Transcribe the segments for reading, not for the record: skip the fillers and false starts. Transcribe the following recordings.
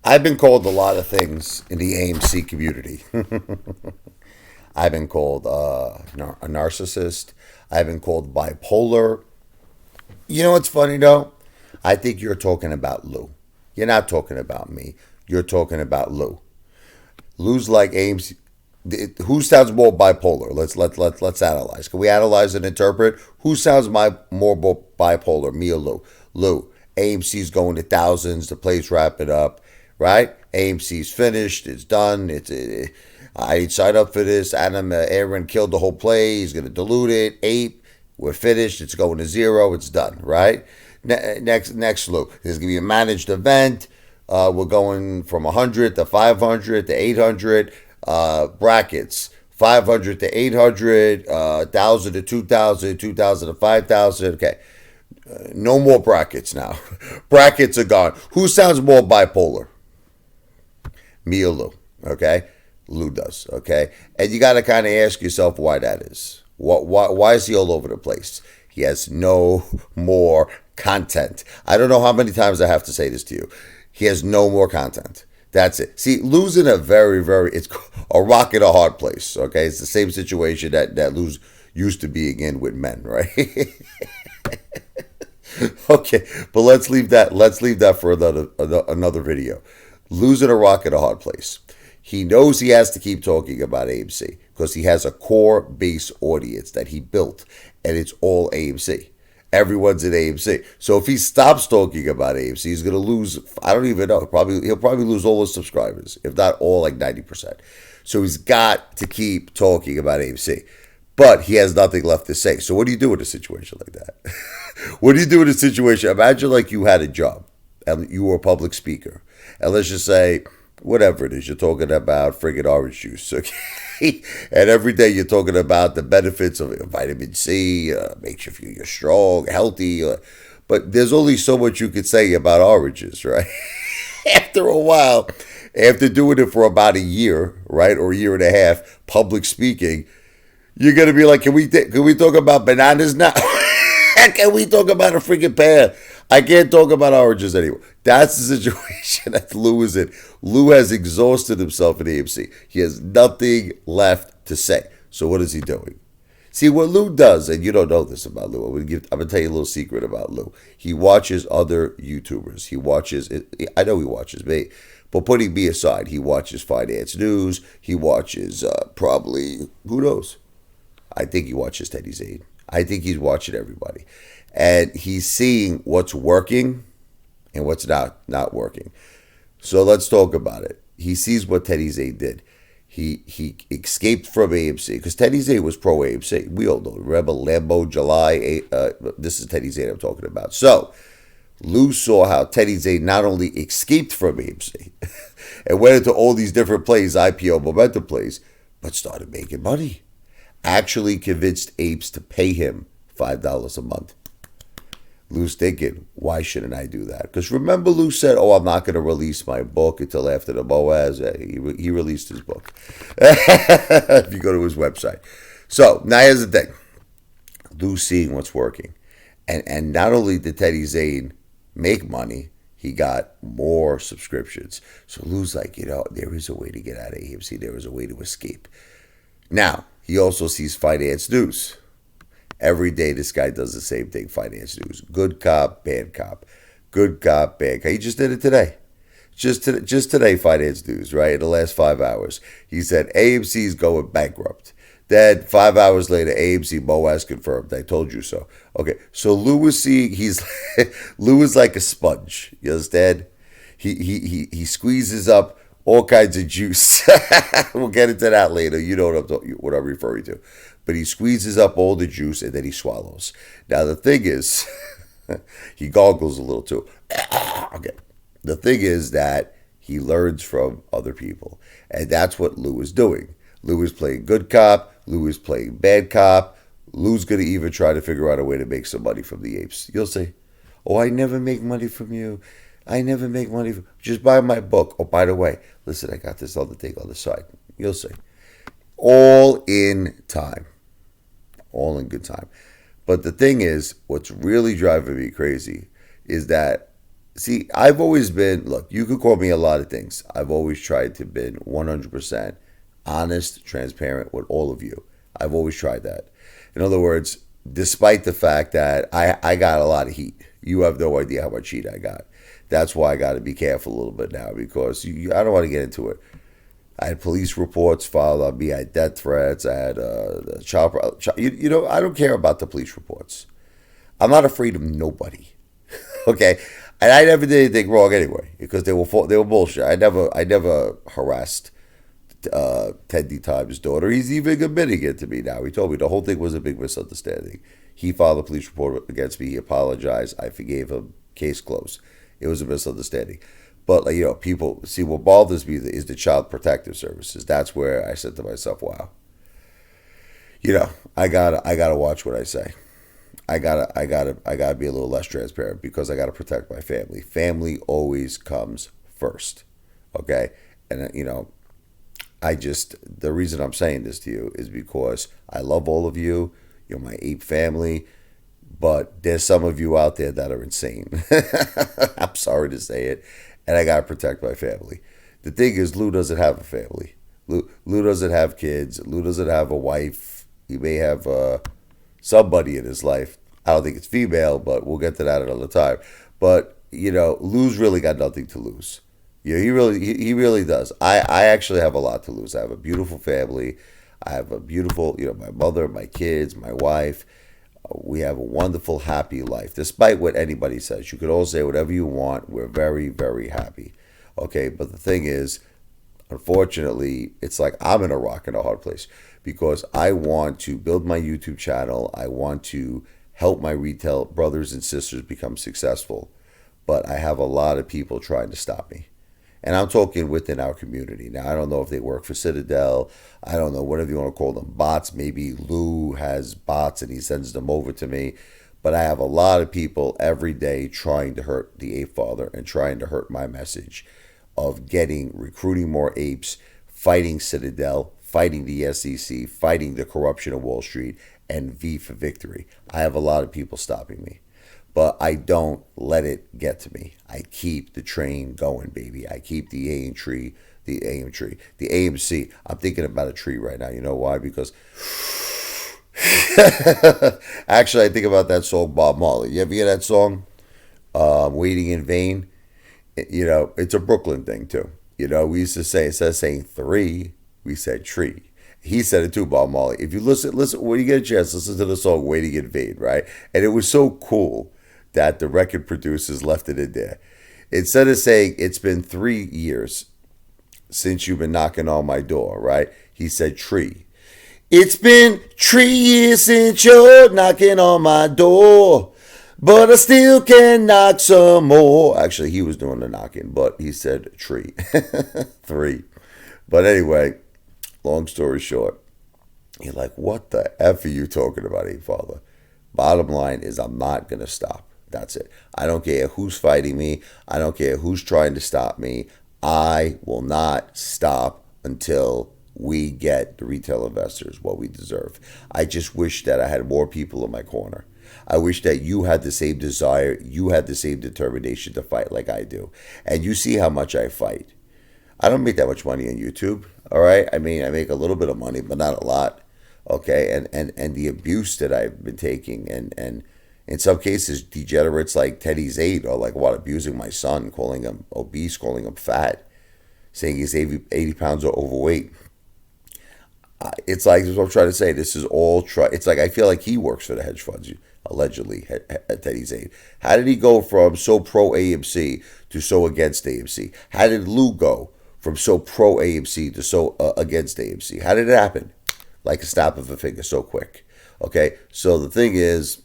I've been called a lot of things in the AMC community. I've been called a narcissist. I've been called bipolar. You know what's funny though? I think you're talking about Lou. You're not talking about me. You're talking about Lou. Lou's like AMC. Who sounds more bipolar? Let's analyze. Can we analyze and interpret who sounds more bipolar? Me or Lou? Lou. AMC's going to thousands. The play's wrapping up, right? AMC's finished. It's done. I signed up for this. Aaron killed the whole play. He's going to dilute it. Ape. We're finished. It's going to zero. It's done, right? Next Lou. There's going to be a managed event. We're going from 100 to 500 to 800. Brackets 500 to 800, 1,000 to 2,000, 2,000 to 5,000. Okay, no more brackets now. Brackets are gone. Who sounds more bipolar? Me or Lou? Okay, Lou does. Okay, and you got to kind of ask yourself why that is. Why is he all over the place? He has no more content. I don't know how many times I have to say this to you. He has no more content. That's it. See, losing a it's a rock in a hard place. Okay, it's the same situation that lose used to being in with men, right? Okay, but let's leave that. Let's leave that for another video. Losing a rock in a hard place. He knows he has to keep talking about AMC because he has a core base audience that he built, and it's all AMC. Everyone's at AMC. So if he stops talking about AMC, he's going to lose, I don't even know, he'll probably lose all his subscribers, if not all, like 90%. So he's got to keep talking about AMC. But he has nothing left to say. So what do you do in a situation like that? What do you do in a situation? Imagine like you had a job and you were a public speaker. And let's just say, whatever it is, you're talking about friggin' orange juice, okay? And every day you're talking about the benefits of vitamin C, makes you feel you're strong, healthy. But there's only so much you could say about oranges, right? After a while, after doing it for about a year, right, or a year and a half, public speaking, you're gonna be like, can we talk about bananas now? Can we talk about a freaking pear? I can't talk about oranges anymore. That's the situation that Lou is in. Lou has exhausted himself in AMC. He has nothing left to say. So what is he doing? See, what Lou does, and you don't know this about Lou, I'm going to tell you a little secret about Lou. He watches other YouTubers. I know he watches me, but putting me aside, he watches finance news. He watches probably, who knows? I think he watches Teddy Zane. I think he's watching everybody. And he's seeing what's working and what's not working. So let's talk about it. He sees what Teddy Zane did. He escaped from AMC because Teddy Zane was pro AMC. We all know. Remember Lambo July? This is Teddy Zane I'm talking about. So Lou saw how Teddy Zane not only escaped from AMC and went into all these different plays, IPO momentum plays, but started making money. Actually convinced apes to pay him $5 a month. Lou's thinking, why shouldn't I do that? Because remember Lou said, I'm not going to release my book until after the Boaz. He released his book. If you go to his website. So now here's the thing. Lou's seeing what's working. And not only did Teddy Zane make money, he got more subscriptions. So Lou's like, there is a way to get out of AMC. There is a way to escape. Now, he also sees finance news. Every day this guy does the same thing, finance news. Good cop, bad cop. Good cop, bad cop. He just did it today. Just today, finance news, right? In the last 5 hours. He said AMC is going bankrupt. Then 5 hours later, AMC Boaz confirmed. I told you so. Okay, so Lou is seeing, Lou is like a sponge. You understand? He squeezes up all kinds of juice. We'll get into that later. You know what I'm referring to. But he squeezes up all the juice and then he swallows. Now the thing is, he gargles a little too. Okay. The thing is that he learns from other people. And that's what Lou is doing. Lou is playing good cop. Lou is playing bad cop. Lou's going to even try to figure out a way to make some money from the apes. You'll say, I never make money from you. I never make money from... Just buy my book. Oh, by the way, listen, I got this other thing on the side. You'll see. All in time. All in good time. But the thing is, what's really driving me crazy is that See, I've always been, look, you could call me a lot of things. I've always tried to be 100% honest, transparent with all of you. I've always tried that. In other words, despite the fact that I got a lot of heat, you have no idea how much heat I got. That's why I got to be careful a little bit now because I don't want to get into it. I had police reports filed on me. I had death threats. I had I don't care about the police reports. I'm not afraid of nobody. Okay, and I never did anything wrong anyway because they were bullshit. I never harassed Ted Time's daughter. He's even admitting it to me now. He told me the whole thing was a big misunderstanding. He filed a police report against me. He apologized. I forgave him. Case closed. It was a misunderstanding. But people see what bothers me is the Child Protective Services. That's where I said to myself, "Wow, I gotta watch what I say. I gotta be a little less transparent because I gotta protect my family. Family always comes first, okay? And the reason I'm saying this to you is because I love all of you. You're my ape family, but there's some of you out there that are insane. I'm sorry to say it, and I gotta protect my family. The thing is, Lou doesn't have a family. Lou doesn't have kids. Lou doesn't have a wife. He may have somebody in his life. I don't think it's female, but we'll get to that another time. But Lou's really got nothing to lose. He really does. I actually have a lot to lose. I have a beautiful family. I have a beautiful, my mother, my kids, my wife. We have a wonderful, happy life. Despite what anybody says, you could all say whatever you want. We're very, very happy. Okay, but the thing is, unfortunately, it's like I'm in a rock and a hard place because I want to build my YouTube channel. I want to help my retail brothers and sisters become successful. But I have a lot of people trying to stop me. And I'm talking within our community. Now, I don't know if they work for Citadel. I don't know, whatever you want to call them, bots. Maybe Lou has bots and he sends them over to me. But I have a lot of people every day trying to hurt the Apefather and trying to hurt my message of recruiting more apes, fighting Citadel, fighting the SEC, fighting the corruption of Wall Street, and V for victory. I have a lot of people stopping me. But I don't let it get to me. I keep the train going, baby. I keep the AMC. I'm thinking about a tree right now. You know why? Because actually, I think about that song, Bob Marley. You ever hear that song, Waiting in Vain? It's a Brooklyn thing, too. We used to say, instead of saying three, we said tree. He said it too, Bob Marley. If you listen, when you get a chance, listen to the song Waiting in Vain, right? And it was so cool that the record producers left it in there. Instead of saying, it's been 3 years since you've been knocking on my door, right? He said tree. It's been 3 years since you're knocking on my door, but I still can knock some more. Actually, he was doing the knocking, but he said tree. 3. But anyway, long story short, you're like, what the F are you talking about, Apefather? Bottom line is I'm not going to stop. That's it. I don't care who's fighting me. I don't care who's trying to stop me. I will not stop until we get the retail investors what we deserve. I just wish that I had more people in my corner. I wish that you had the same desire, you had the same determination to fight like I do. And you see how much I fight. I don't make that much money on YouTube, all right? I mean, I make a little bit of money, but not a lot, okay? And the abuse that I've been taking and in some cases, degenerates like Teddy Zane are like, abusing my son, calling him obese, calling him fat, saying he's 80 pounds or overweight. It's like, that's what I'm trying to say. This is all it's like I feel like he works for the hedge funds, allegedly, Teddy Zane. How did he go from so pro AMC to so against AMC? How did Lou go from so pro AMC to so against AMC? How did it happen? Like a snap of a finger, so quick. Okay, so the thing is,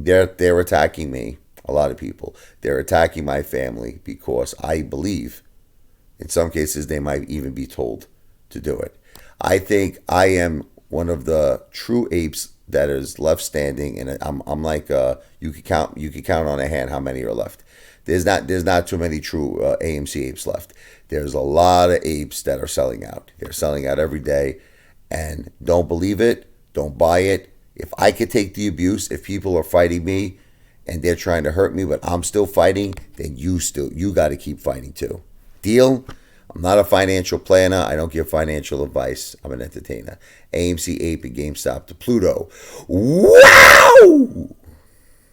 they're attacking me, a lot of people. They're attacking my family because I believe, in some cases, they might even be told to do it. I think I am one of the true apes that is left standing, and I'm like you could count on a hand how many are left. There's not too many true AMC apes left. There's a lot of apes that are selling out. They're selling out every day, and don't believe it, don't buy it. If I could take the abuse, if people are fighting me and they're trying to hurt me, but I'm still fighting, then you got to keep fighting too. Deal? I'm not a financial planner. I don't give financial advice. I'm an entertainer. AMC, Ape, and GameStop to Pluto. Wow!